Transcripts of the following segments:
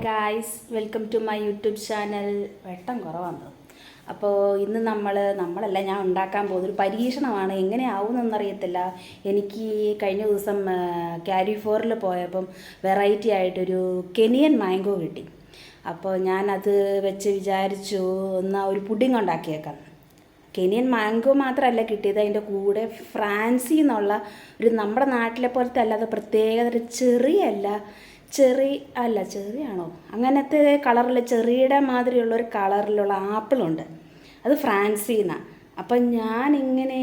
Guys, welcome to my YouTube channel. വെട്ടം കുറവാണ്. അപ്പോൾ ഇന്ന് നമ്മളല്ല ഞാൻ ഉണ്ടാക്കാൻ പോകുന്നൊരു പരീക്ഷണമാണ്. എങ്ങനെയാവുമെന്നറിയത്തില്ല. എനിക്ക് കഴിഞ്ഞ ദിവസം ക്യാരി ഫോറിൽ പോയപ്പം വെറൈറ്റി ആയിട്ടൊരു കെനിയൻ മാംഗോ കിട്ടി. അപ്പോൾ ഞാനത് വെച്ച് വിചാരിച്ചു എന്നാൽ ഒരു പുഡിങ് ഉണ്ടാക്കിയേക്കാം. കെനിയൻ മാംഗോ മാത്രമല്ല കിട്ടിയത്, അതിൻ്റെ കൂടെ ഫ്രാൻസിൽ നിന്നുള്ള ഒരു നമ്മുടെ നാട്ടിലെ പോലത്തെ അല്ലാതെ പ്രത്യേകത ചെറിയാണോ അങ്ങനത്തെ കളറിൽ ചെറിയുടെ മാതിരിയുള്ളൊരു കളറിലുള്ള ആപ്പിളുണ്ട്. അത് ഫ്രാൻസിൽ നിന്നാണ്. അപ്പം ഞാനിങ്ങനെ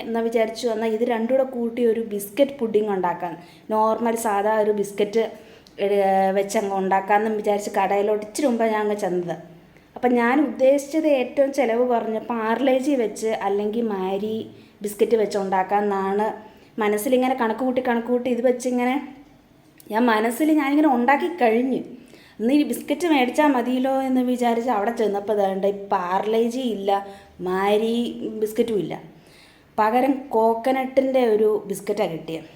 എന്നാൽ വിചാരിച്ചു എന്നാൽ ഇത് രണ്ടും കൂടെ കൂട്ടി ഒരു ബിസ്ക്കറ്റ് പുഡിങ് ഉണ്ടാക്കാൻ, നോർമൽ സാധാ ഒരു ബിസ്ക്കറ്റ് വെച്ചങ്ങ് ഉണ്ടാക്കാമെന്ന് വിചാരിച്ച് കടയിലോട്ട് ഇച്ചിരി മുമ്പ് ഞാൻ അങ്ങ് ചെന്നത്. അപ്പം ഞാൻ ഉദ്ദേശിച്ചത് ഏറ്റവും ചിലവ് കുറഞ്ഞ പാർലേജി വെച്ച് അല്ലെങ്കിൽ മാരി ബിസ്ക്കറ്റ് വെച്ച് ഉണ്ടാക്കാമെന്നാണ് മനസ്സിലിങ്ങനെ കണക്ക് കൂട്ടി ഇത് വെച്ചിങ്ങനെ ഞാനിങ്ങനെ ഉണ്ടാക്കി കഴിഞ്ഞു. ഇന്ന് ഈ ബിസ്ക്കറ്റ് മേടിച്ചാൽ മതിയല്ലോ എന്ന് വിചാരിച്ച് അവിടെ ചെന്നപ്പോൾ വേണ്ട പാർലേജി ഇല്ല, മാരി ബിസ്ക്കറ്റും ഇല്ല. പകരം കോക്കനട്ടിൻ്റെ ഒരു ബിസ്ക്കറ്റാണ് കിട്ടിയത്.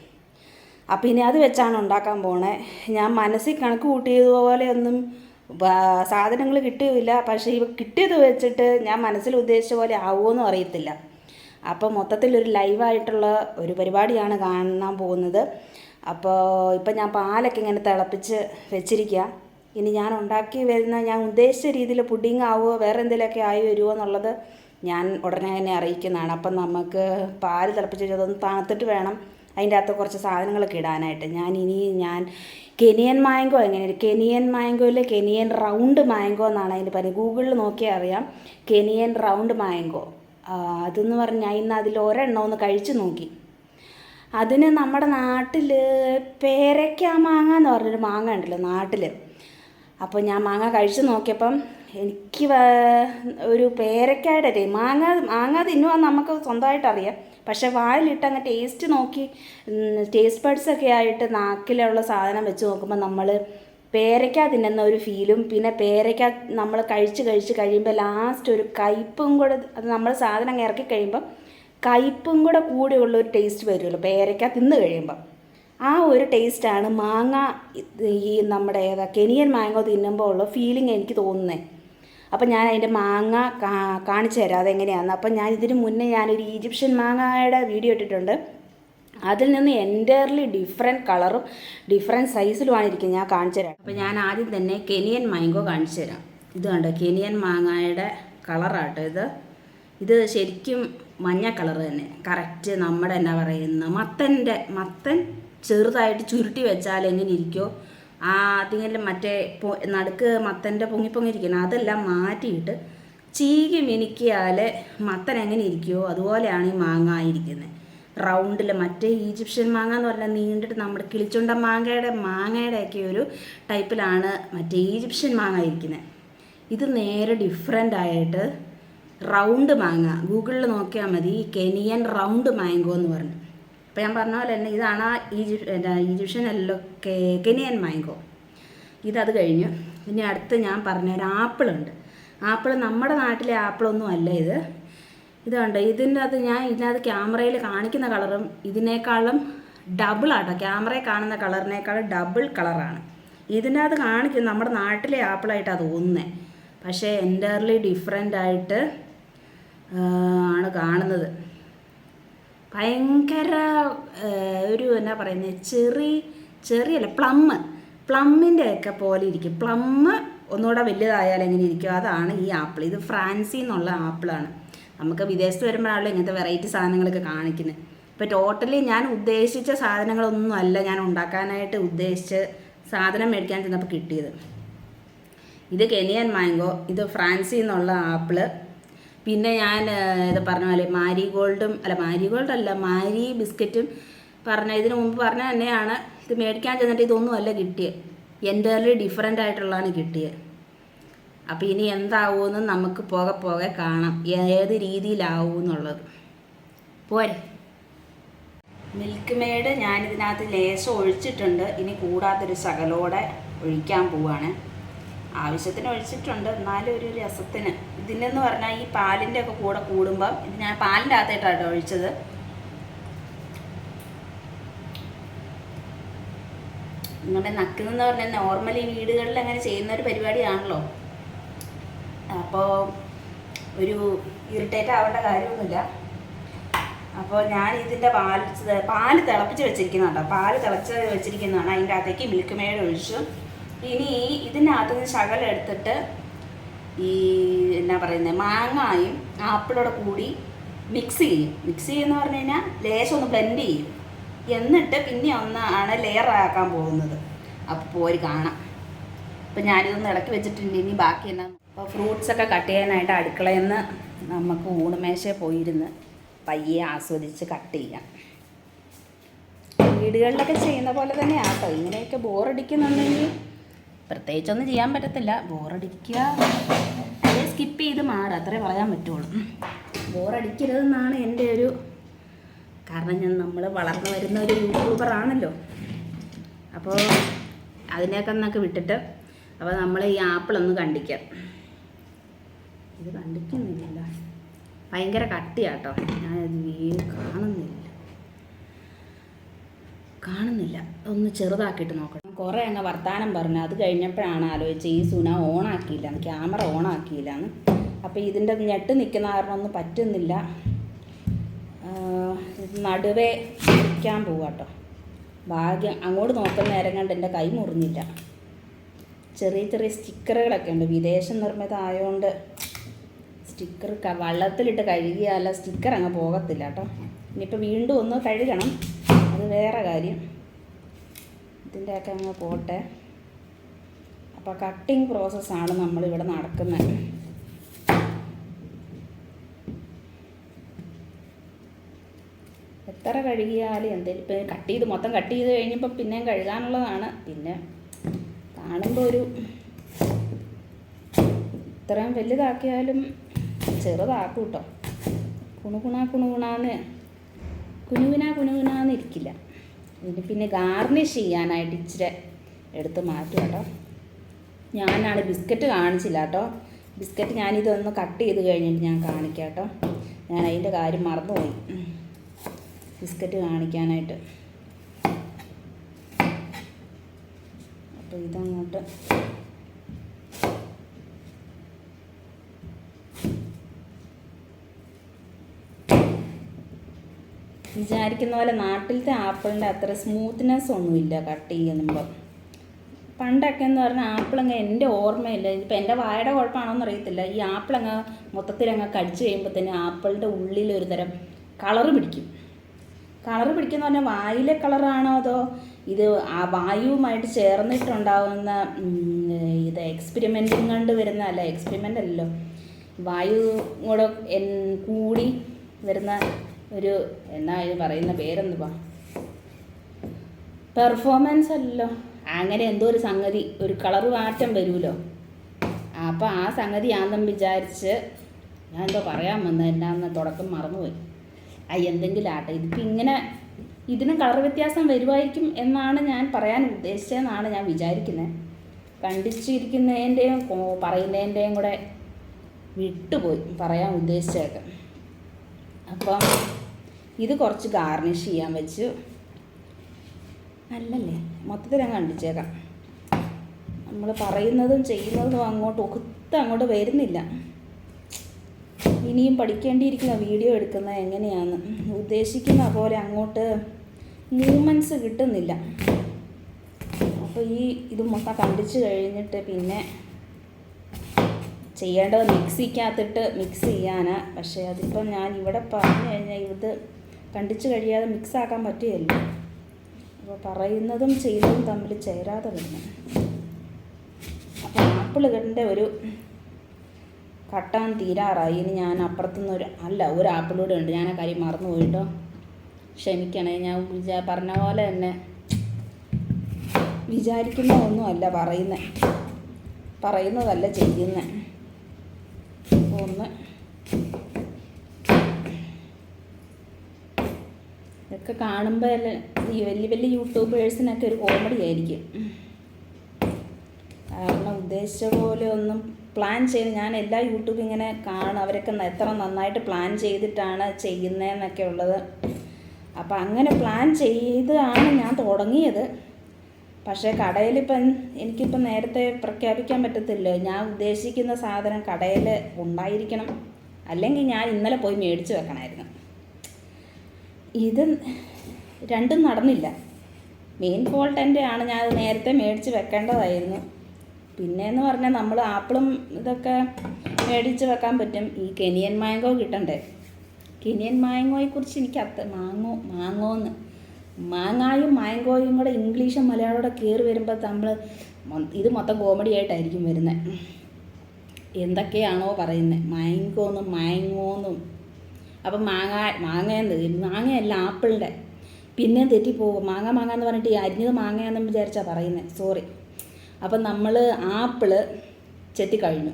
അപ്പം ഇനി അത് വെച്ചാണ് ഉണ്ടാക്കാൻ പോണേ. ഞാൻ മനസ്സിൽ കണക്ക് കൂട്ടിയതുപോലെയൊന്നും സാധനങ്ങൾ കിട്ടിയില്ല. പക്ഷേ ഇവ കിട്ടിയത് വെച്ചിട്ട് ഞാൻ മനസ്സിൽ ഉദ്ദേശിച്ച പോലെ ആവുമെന്നും അറിയത്തില്ല. അപ്പോൾ മൊത്തത്തിലൊരു ലൈവായിട്ടുള്ള ഒരു പരിപാടിയാണ് കാണാൻ പോകുന്നത്. അപ്പോൾ ഇപ്പം ഞാൻ പാലൊക്കെ ഇങ്ങനെ തിളപ്പിച്ച് വെച്ചിരിക്കുക. ഇനി ഞാൻ ഉണ്ടാക്കി വരുന്ന ഞാൻ ഉദ്ദേശിച്ച രീതിയിൽ പുഡിങ് ആവുമോ വേറെ എന്തെങ്കിലുമൊക്കെ ആയി വരുമോ എന്നുള്ളത് ഞാൻ ഉടനെ തന്നെ അറിയിക്കുന്നതാണ്. അപ്പം നമുക്ക് പാല് തിളപ്പിച്ച് അതൊന്ന് തണുത്തിട്ട് വേണം അതിൻ്റെ അകത്ത് കുറച്ച് സാധനങ്ങളൊക്കെ ഇടാനായിട്ട്. ഞാൻ കെനിയൻ മാംഗോയിൽ കെനിയൻ റൗണ്ട് മാംഗോ എന്നാണ് അതിന് പറയുന്നത്. ഗൂഗിളിൽ നോക്കിയാൽ അറിയാം, കെനിയൻ റൗണ്ട് മാംഗോ. അതെന്ന് പറഞ്ഞാൽ ഇന്ന് അതിൽ ഒരെണ്ണം ഒന്ന് കഴിച്ച് നോക്കി. അതിന് നമ്മുടെ നാട്ടിൽ പേരയ്ക്ക മാങ്ങ എന്ന് പറഞ്ഞൊരു മാങ്ങ ഉണ്ടല്ലോ നാട്ടിൽ. അപ്പോൾ ഞാൻ മാങ്ങ കഴിച്ച് നോക്കിയപ്പം എനിക്ക് ഒരു പേരയ്ക്കായുടെ മാങ്ങ തിന്നുവാൻ നമുക്ക് സ്വന്തമായിട്ട് അറിയാം. പക്ഷെ വായിലിട്ട് അങ്ങ് ടേസ്റ്റ് നോക്കി ടേസ്റ്റ് ബഡ്സൊക്കെ ആയിട്ട് നാക്കിലുള്ള സാധനം വെച്ച് നോക്കുമ്പോൾ നമ്മൾ പേരയ്ക്ക തിന്നുന്ന ഒരു ഫീലും പിന്നെ പേരയ്ക്ക നമ്മൾ കഴിച്ച് കഴിയുമ്പോൾ ലാസ്റ്റ് ഒരു കയ്പും കൂടെ, അത് നമ്മൾ സാധനം ഇറക്കി കഴിയുമ്പം കയ്പും കൂടെ കൂടെയുള്ളൊരു ടേസ്റ്റ് വരുമല്ലോ പേരയ്ക്ക തിന്ന് കഴിയുമ്പം. ആ ഒരു ടേസ്റ്റാണ് മാങ്ങ ഈ നമ്മുടെ കെനിയൻ മാംഗോ തിന്നുമ്പോൾ ഉള്ള ഫീലിംഗ് എനിക്ക് തോന്നുന്നത്. അപ്പം ഞാൻ അതിൻ്റെ മാങ്ങ കാണിച്ചു തരാം അതെങ്ങനെയാണെന്ന്. അപ്പം ഞാൻ ഇതിന് മുന്നേ ഞാനൊരു ഈജിപ്ഷ്യൻ മാങ്ങയുടെ വീഡിയോ ഇട്ടിട്ടുണ്ട്. അതിൽ നിന്ന് എൻറ്റയർലി ഡിഫറെൻറ്റ് കളറും ഡിഫറെൻറ്റ് സൈസിലുമാണ് ഇരിക്കുന്നത്. ഞാൻ കാണിച്ചു തരാം. അപ്പം ഞാൻ ആദ്യം തന്നെ കെനിയൻ മാംഗോ കാണിച്ചു തരാം. ഇത് കണ്ടോ, കെനിയൻ മാങ്ങയുടെ കളറാട്ടോ ഇത് ശരിക്കും മഞ്ഞ കളർ തന്നെ, കറക്റ്റ് നമ്മുടെ എന്നാ പറയുന്ന മത്തൻ ചെറുതായിട്ട് ചുരുട്ടി വെച്ചാൽ എങ്ങനെ ഇരിക്കുമോ അതിങ്ങനെ മറ്റേ നടുക്ക് മത്തൻ്റെ പൊങ്ങിയിരിക്കണം അതെല്ലാം മാറ്റിയിട്ട് ചീകി മിനുക്കിയാൽ മത്തൻ എങ്ങനെ ഇരിക്കുമോ അതുപോലെയാണ് ഈ മാങ്ങ ആയിരിക്കുന്നത്. റൗണ്ടിൽ മറ്റേ ഈജിപ്ഷ്യൻ മാങ്ങ എന്ന് പറഞ്ഞാൽ നീണ്ടിട്ട് നമ്മുടെ കിളിച്ചുണ്ട മാങ്ങയുടെയൊക്കെ ഒരു ടൈപ്പിലാണ് മറ്റേ ഈജിപ്ഷ്യൻ മാങ്ങ ഇരിക്കുന്നത്. ഇത് നേരെ ഡിഫറെൻ്റ് ആയിട്ട് റൗണ്ട് മാങ്ങ, ഗൂഗിളിൽ നോക്കിയാൽ മതി കെനിയൻ റൗണ്ട് മാംഗോ എന്ന് പറഞ്ഞു. അപ്പോൾ ഞാൻ പറഞ്ഞ പോലെ തന്നെ ഇതാണ് ഈജിപ്ഷ്യൻ അല്ലോ കെനിയൻ മാംഗോ. ഇതത് കഴിഞ്ഞു. ഇനി അടുത്ത് ഞാൻ പറഞ്ഞൊരു ആപ്പിളുണ്ട്. ആപ്പിൾ നമ്മുടെ നാട്ടിലെ ആപ്പിളൊന്നും അല്ല ഇത് കണ്ടോ. ഇതിനകത്ത് ക്യാമറയിൽ കാണിക്കുന്ന കളറും ഇതിനേക്കാളും ഡബിളാട്ടോ, ക്യാമറയിൽ കാണുന്ന കളറിനേക്കാളും ഡബിൾ കളറാണ് ഇതിനകത്ത് കാണിക്കുന്നത്. നമ്മുടെ നാട്ടിലെ ആപ്പിളായിട്ടാണ് തോന്നുന്നത്, പക്ഷേ എൻറ്റയർലി ഡിഫറെൻ്റ് ആയിട്ട് ആണ് കാണുന്നത്. ഭയങ്കര ഒരു എന്നാ പറയുന്നത് ചെറിയല്ല പ്ലമ്മിൻ്റെ ഒക്കെ പോലെ ഇരിക്കും. പ്ലമ്മ് ഒന്നുകൂടെ വലുതായാൽ എങ്ങനെ ഇരിക്കും അതാണ് ഈ ആപ്പിൾ. ഇത് ഫ്രാൻസിൽ നിന്നുള്ള ആപ്പിളാണ്. നമുക്ക് വിദേശത്ത് വരുമ്പോഴാണല്ലോ ഇങ്ങനത്തെ വെറൈറ്റി സാധനങ്ങളൊക്കെ കാണിക്കുന്നത്. ഇപ്പോൾ ടോട്ടലി ഞാൻ ഉദ്ദേശിച്ച സാധനങ്ങളൊന്നും അല്ല ഞാൻ ഉണ്ടാക്കാനായിട്ട് ഉദ്ദേശിച്ച് സാധനം മേടിക്കാൻ ചെന്നപ്പോൾ കിട്ടിയത്. ഇത് കെനിയൻ മാംഗോ, ഇത് ഫ്രാൻസിൽ നിന്നുള്ള ആപ്പിള്. പിന്നെ ഞാൻ ഇത് പറഞ്ഞ പോലെ മാരി ബിസ്ക്കറ്റും ഇതിനു മുമ്പ് പറഞ്ഞ തന്നെയാണ്. ഇത് മേടിക്കാൻ ചെന്നിട്ട് ഇതൊന്നും അല്ല കിട്ടിയത്, എൻറ്റയർലി ഡിഫറെൻ്റ് ആയിട്ടുള്ളതാണ് കിട്ടിയത്. അപ്പോൾ ഇനി എന്താവുമെന്ന് നമുക്ക് പോകെ കാണാം, ഏത് രീതിയിലാവും എന്നുള്ളത്. പോരെ. മിൽക്ക് മെയ്ഡ് ഞാനിതിനകത്ത് ലേശം ഒഴിച്ചിട്ടുണ്ട്. ഇനി കൂടാത്തൊരു ശകലോടെ ഒഴിക്കാൻ പോവുകയാണ്. ആവശ്യത്തിന് ഒഴിച്ചിട്ടുണ്ട്, എന്നാലും ഒരു രസത്തിന്. ഇതിനെന്ന് പറഞ്ഞാൽ ഈ പാലിൻ്റെ ഒക്കെ കൂടെ കൂടുമ്പം ഇത് ഞാൻ പാലിൻ്റെ അകത്തായിട്ടാണ് ഒഴിച്ചത്. ഇങ്ങനെ നക്കുന്നതെന്ന് പറഞ്ഞാൽ നോർമലി വീടുകളിൽ അങ്ങനെ ചെയ്യുന്ന ഒരു പരിപാടിയാണല്ലോ. അപ്പോൾ ഒരു ഇറിറ്റേറ്റ് ആവേണ്ട കാര്യമൊന്നുമില്ല. അപ്പോൾ ഞാൻ ഇതിൻ്റെ പാല് തിളപ്പിച്ച് വെച്ചിരിക്കുന്നതാണ് കേട്ടോ. പാല് തിളച്ച് വെച്ചിരിക്കുന്നതാണ്. അതിൻ്റെ അകത്തേക്ക് മിൽക്ക് മെയ്ഡ് ഒഴിച്ചു. ഇനി ഇതിനകത്ത് നിന്ന് ശകലം എടുത്തിട്ട് ഈ എന്നാ പറയുന്നത് മാങ്ങായും ആപ്പിളോടെ കൂടി മിക്സ് ചെയ്യുമെന്ന് പറഞ്ഞു കഴിഞ്ഞാൽ ലേശം ഒന്ന് ബ്ലെൻഡ് ചെയ്യും. എന്നിട്ട് പിന്നെ ഒന്നാണ് ലെയറാക്കാൻ പോകുന്നത്. അപ്പോൾ പോയി കാണാം. അപ്പോൾ ഞാനിതൊന്ന് ഇളക്കി വെച്ചിട്ടുണ്ട്. ഇനി ബാക്കി എന്നാ. അപ്പോൾ ഫ്രൂട്ട്സൊക്കെ കട്ട് ചെയ്യാനായിട്ട് അടുക്കളയിൽ നിന്ന് നമുക്ക് ഊണുമേശയിൽ പോയിരുന്ന് പയ്യെ ആസ്വദിച്ച് കട്ട് ചെയ്യാം. വീടുകളിലൊക്കെ ചെയ്യുന്ന പോലെ തന്നെയാണ് കേട്ടോ. ഇങ്ങനെയൊക്കെ ബോറടിക്കുന്നുണ്ടെങ്കിൽ പ്രത്യേകിച്ചൊന്നും ചെയ്യാൻ പറ്റത്തില്ല. ബോറടിക്കുക, അതേ സ്കിപ്പ് ചെയ്ത് മാറുക, അത്രേ പറയാൻ പറ്റുള്ളൂ. ബോറടിക്കരുതെന്നാണ് എൻ്റെ ഒരു കാരണം. നമ്മൾ വളർന്നു വരുന്ന ഒരു യൂട്യൂബറാണല്ലോ. അപ്പോൾ അതിനൊക്കെ എന്നൊക്കെ വിട്ടിട്ട് അപ്പോൾ നമ്മൾ ഈ ആപ്പിളൊന്ന് കണ്ടിക്കാം. ഇത് കണ്ടിക്കുന്നില്ല, ഭയങ്കര കട്ടിയാട്ടോ. ഞാനത് കാണുന്നില്ല. ഒന്ന് ചെറുതാക്കിയിട്ട് നോക്കണം. കുറേ അങ്ങ് വർത്താനം പറഞ്ഞു. അത് കഴിഞ്ഞപ്പോഴാണ് ആലോചിച്ച് ഈ സുന ഓണാക്കിയില്ലാന്ന്, ക്യാമറ ഓണാക്കിയില്ലാന്ന്. അപ്പോൾ ഇതിൻ്റെ ഞെട്ട് നിൽക്കുന്ന കാരണം ഒന്നും പറ്റുന്നില്ല. നടുവേ ഇരിക്കാൻ പോവാട്ടോ. ഭാഗ്യം അങ്ങോട്ട് നോക്കുന്ന നേരം കണ്ട് എൻ്റെ കൈ മുറിഞ്ഞില്ല. ചെറിയ ചെറിയ സ്റ്റിക്കറുകളൊക്കെ ഉണ്ട്. വിദേശ നിർമ്മിതം ആയതുകൊണ്ട് സ്റ്റിക്കർ വെള്ളത്തിലിട്ട് കഴുകിയാൽ സ്റ്റിക്കർ അങ്ങ് പോകത്തില്ല കേട്ടോ. ഇനിയിപ്പോൾ വീണ്ടും ഒന്ന് കഴുകണം, അത് വേറെ കാര്യം. ഇതിൻ്റെയൊക്കെ അങ്ങ് പോട്ടെ. അപ്പോൾ കട്ടിങ് പ്രോസസ്സാണ് നമ്മളിവിടെ നടക്കുന്നത്. എത്ര കഴുകിയാലും എന്തെങ്കിലും ഇപ്പം മൊത്തം കട്ട് ചെയ്ത് കഴിഞ്ഞപ്പോൾ പിന്നെയും കഴുകാനുള്ളതാണ്. പിന്നെ കാണുമ്പോൾ ഒരു ഇത്രയും വലുതാക്കിയാലും ചെറുതാക്കും കേട്ടോ. കുനുകുനാന്ന് ഇരിക്കില്ല. ഇതിന് പിന്നെ ഗാർണിഷ് ചെയ്യാനായിട്ട് ഇച്ചിരി എടുത്ത് മാറ്റും കേട്ടോ. ഞാനാണ് ബിസ്ക്കറ്റ് കാണിച്ചില്ല കേട്ടോ. ബിസ്ക്കറ്റ് ഞാനിതൊന്ന് കട്ട് ചെയ്ത് കഴിഞ്ഞിട്ട് ഞാൻ കാണിക്കാം കേട്ടോ. ഞാൻ അതിൻ്റെ കാര്യം മറന്നുപോയി ബിസ്ക്കറ്റ് കാണിക്കാനായിട്ട്. അപ്പോൾ ഇതങ്ങോട്ട് വിചാരിക്കുന്ന പോലെ നാട്ടിലത്തെ ആപ്പിളിൻ്റെ അത്ര സ്മൂത്ത്നെസ് ഒന്നുമില്ല കട്ട് ചെയ്യുമ്പോൾ. പണ്ടൊക്കെ എന്ന് പറഞ്ഞാൽ ആപ്പിളങ്ങ് എൻ്റെ ഓർമ്മയില്ല, ഇപ്പം എൻ്റെ വായുടെ കുഴപ്പമാണോന്ന് അറിയത്തില്ല. ഈ ആപ്പിളങ്ങ് മൊത്തത്തിലങ്ങ് കടിച്ച് കഴിയുമ്പോൾ തന്നെ ആപ്പിളിൻ്റെ ഉള്ളിലൊരു തരം കളറ് പിടിക്കും. കളറ് പിടിക്കുന്ന പറഞ്ഞാൽ വായിലെ കളറാണോ അതോ ഇത് ആ വായുവുമായിട്ട് ചേർന്നിട്ടുണ്ടാകുന്ന ഇത് എക്സ്പെരിമെൻറ്റും കണ്ട് വരുന്ന അല്ല, എക്സ്പെരിമെൻ്റ് അല്ലല്ലോ, വായു കൂടെ കൂടി വരുന്ന ഒരു എന്നാ ഇത് പറയുന്ന പേരെന്തുവാ, പെർഫോമൻസ് അല്ലല്ലോ, അങ്ങനെ എന്തോ ഒരു സംഗതി, ഒരു കളറ് മാറ്റം വരുമല്ലോ. അപ്പോൾ ആ സംഗതി ആണെന്നും വിചാരിച്ച് ഞാൻ എന്തോ പറയാൻ വന്നത്, എന്നാന്ന് തുടക്കം മറന്നുപോയി. എന്തെങ്കിലും ആട്ടെ, ഇതിപ്പോൾ ഇങ്ങനെ ഇതിനും കളർ വ്യത്യാസം വരുമായിരിക്കും എന്നാണ് ഞാൻ പറയാൻ ഉദ്ദേശിച്ചതെന്നാണ് ഞാൻ വിചാരിക്കുന്നത്. കണ്ടിച്ചിരിക്കുന്നതിൻ്റെയും പറയുന്നതിൻ്റെയും കൂടെ വിട്ടുപോയി പറയാൻ ഉദ്ദേശിച്ചേക്കാം. അപ്പം ഇത് കുറച്ച് ഗാർണിഷ് ചെയ്യാൻ വെച്ചു. നല്ലല്ലേ, മൊത്തത്തിൽ അങ്ങ് കണ്ടിച്ചേക്കാം. നമ്മൾ പറയുന്നതും ചെയ്യുന്നതും അങ്ങോട്ട് വരുന്നില്ല. ഇനിയും പഠിക്കേണ്ടിയിരിക്കുന്ന വീഡിയോ എടുക്കുന്നത് എങ്ങനെയാണ്, ഉദ്ദേശിക്കുന്ന പോലെ അങ്ങോട്ട് മൂവ്മെൻറ്റ്സ് കിട്ടുന്നില്ല. അപ്പോൾ ഇത് മൊത്തം കണ്ടിച്ച് കഴിഞ്ഞിട്ട് പിന്നെ ചെയ്യേണ്ടത് മിക്സിക്കകത്തിട്ട് മിക്സ് ചെയ്യാനാണ്. പക്ഷേ അതിപ്പം ഞാൻ ഇവിടെ പറഞ്ഞു കഴിഞ്ഞാൽ ഇത് കണ്ടിച്ച് കഴിയാതെ മിക്സാക്കാൻ പറ്റുകയില്ല. അപ്പോൾ പറയുന്നതും ചെയ്യുന്നതും തമ്മിൽ ചേരാതെ വരുന്നു. അപ്പോൾ ആപ്പിളിൻ്റെ ഒരു കട്ടാൻ തീരാറായി. ഇനി ഞാൻ അപ്പുറത്തുനിന്ന് ഒരു ആപ്പിളൂടെ ഉണ്ട്. ഞാൻ ആ കാര്യം മറന്നു പോയിട്ടോ, ക്ഷമിക്കണേ. ഞാൻ പറഞ്ഞ പോലെ തന്നെ വിചാരിക്കുന്ന ഒന്നുമല്ല പറയുന്നതല്ല ചെയ്യുന്നത്. ഒന്ന് ഇതൊക്കെ കാണുമ്പോൾ ഈ വലിയ യൂട്യൂബേഴ്സിനൊക്കെ ഒരു കോമഡി ആയിരിക്കും. കാരണം ഉദ്ദേശിച്ച പോലെ ഒന്നും പ്ലാൻ ചെയ്ത് ഞാൻ എല്ലാ യൂട്യൂബ് ഇങ്ങനെ കാണും, അവരൊക്കെ എത്ര നന്നായിട്ട് പ്ലാൻ ചെയ്തിട്ടാണ് ചെയ്യുന്നതെന്നൊക്കെ ഉള്ളത്. അപ്പോൾ അങ്ങനെ പ്ലാൻ ചെയ്താണ് ഞാൻ തുടങ്ങിയത്. പക്ഷേ കടയിലിപ്പം എനിക്കിപ്പം നേരത്തെ പ്രഖ്യാപിക്കാൻ പറ്റത്തില്ല. ഞാൻ ഉദ്ദേശിക്കുന്ന സാധനം കടയിൽ ഉണ്ടായിരിക്കണം, അല്ലെങ്കിൽ ഞാൻ ഇന്നലെ പോയി മേടിച്ച് വെക്കണമായിരുന്നു. ഇത് രണ്ടും നടന്നില്ല. മെയിൻ ഫോൾട്ട് എൻ്റെ ആണ്. ഞാൻ അത് നേരത്തെ മേടിച്ച് വെക്കേണ്ടതായിരുന്നു. പിന്നെയെന്ന് പറഞ്ഞാൽ നമ്മൾ ആപ്പിളും ഇതൊക്കെ മേടിച്ച് വെക്കാൻ പറ്റും. ഈ കെനിയൻ മാംഗോ കിട്ടണ്ടേ. കെനിയൻ മാംഗോയെക്കുറിച്ച് എനിക്ക് മാങ്ങോന്ന് മാങ്ങായും മാംഗോയും കൂടെ ഇംഗ്ലീഷും മലയാളം കൂടെ കയറി വരുമ്പോൾ നമ്മൾ ഇത് മൊത്തം കോമഡി ആയിട്ടായിരിക്കും വരുന്നത്. എന്തൊക്കെയാണോ പറയുന്നത്, മാംഗോന്നും. അപ്പം മാങ്ങയല്ല ആപ്പിളിൻ്റെ. പിന്നെ തെറ്റിപ്പോകും. മാങ്ങ എന്ന് പറഞ്ഞിട്ട് ഈ അരിഞ്ഞത് മാങ്ങയാണെന്ന് വിചാരിച്ചാണ് പറയുന്നത്. സോറി. അപ്പം നമ്മൾ ആപ്പിള് ചെത്തിക്കഴിഞ്ഞു.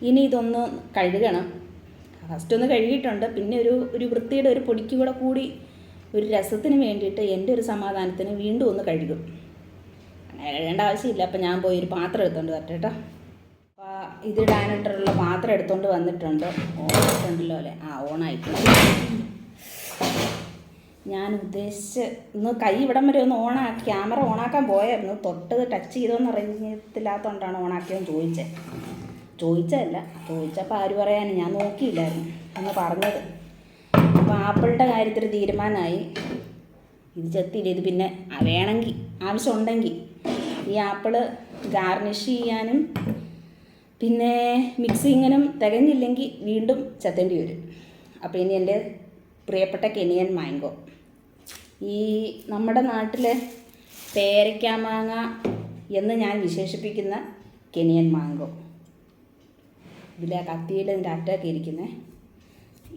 ഇനി ഇതൊന്ന് കഴുകണം. ഫസ്റ്റ് ഒന്ന് കഴുകിയിട്ടുണ്ട്. പിന്നെ ഒരു വൃത്തിയുടെ ഒരു പൊടിക്ക് കൂടി ഒരു രസത്തിന് വേണ്ടിയിട്ട് എൻ്റെ ഒരു സമാധാനത്തിന് വീണ്ടും ഒന്ന് കഴുകും. അങ്ങനെ കഴുകേണ്ട ആവശ്യമില്ല. അപ്പം ഞാൻ പോയി ഒരു പാത്രം എടുത്തുകൊണ്ട് വരട്ടെ കേട്ടോ. അപ്പോൾ ഇതിടാനായിട്ടുള്ള പാത്രം എടുത്തുകൊണ്ട് വന്നിട്ടുണ്ട്. ഓണായിട്ടുണ്ടല്ലോ അല്ലേ? ഓണായിട്ടുണ്ട്. ഞാൻ ഉദ്ദേശിച്ച് ഇന്ന് കൈ ഇവിടം വരെ ഒന്ന് ക്യാമറ ഓണാക്കാൻ പോയായിരുന്നു. തൊട്ടത് ടച്ച് ചെയ്തോന്ന് അറിയത്തില്ലാത്തതുകൊണ്ടാണ് ഓണാക്കിയതെന്ന് ചോദിച്ചപ്പോൾ ആര് പറയാൻ, ഞാൻ നോക്കിയില്ലായിരുന്നു എന്ന് പറഞ്ഞത്. അപ്പോൾ ആപ്പിളിൻ്റെ കാര്യത്തിൽ തീരുമാനമായി. ഇത് ചെത്തിയില്ല. ഇത് പിന്നെ വേണമെങ്കിൽ ആവശ്യമുണ്ടെങ്കിൽ ഈ ആപ്പിള് ഗാർണിഷ് ചെയ്യാനും പിന്നെ മിക്സിങ്ങിനും തികഞ്ഞില്ലെങ്കിൽ വീണ്ടും ചെത്തേണ്ടി വരും. അപ്പോൾ ഇനി എൻ്റെ പ്രിയപ്പെട്ട കെനിയൻ മാംഗോ, ഈ നമ്മുടെ നാട്ടിലെ പേരയ്ക്ക മാങ്ങ എന്ന് ഞാൻ വിശേഷിപ്പിക്കുന്ന കെനിയൻ മാംഗോ, ഇതിലെ കത്തിയിൽ ഇതിൻ്റെ അറ്റമൊക്കെ ഇരിക്കുന്നത്.